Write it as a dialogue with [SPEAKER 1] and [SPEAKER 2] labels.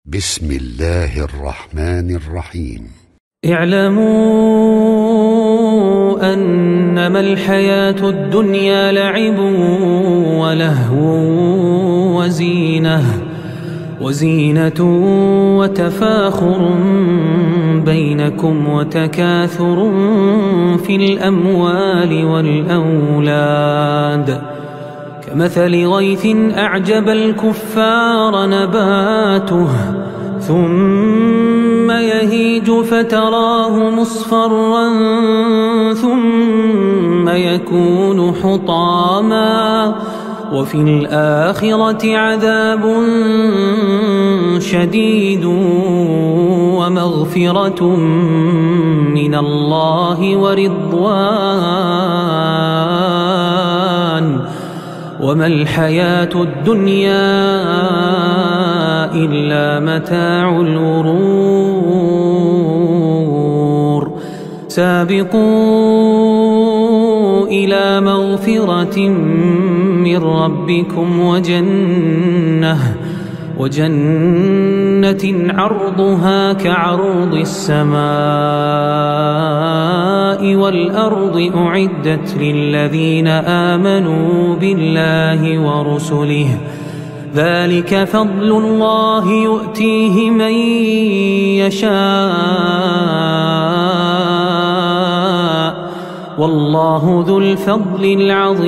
[SPEAKER 1] بسم الله الرحمن الرحيم.
[SPEAKER 2] اعلموا أنما الحياة الدنيا لعب ولهو وزينة وتفاخر بينكم وتكاثر في الأموال والأولاد كمثل غيث أعجب الكفار نباته ثم يهيج فتراه مصفرا ثم يكون حطاما وفي الآخرة عذاب شديد ومغفرة من الله ورضوان وما الحياة الدنيا إلا متاع الغرور. سابقوا إلى مغفرة من ربكم وجنة عرضها كعرض السماء والأرض أعدت للذين آمنوا بالله ورسله ذلك فضل الله يؤتيه من يشاء والله ذو الفضل العظيم.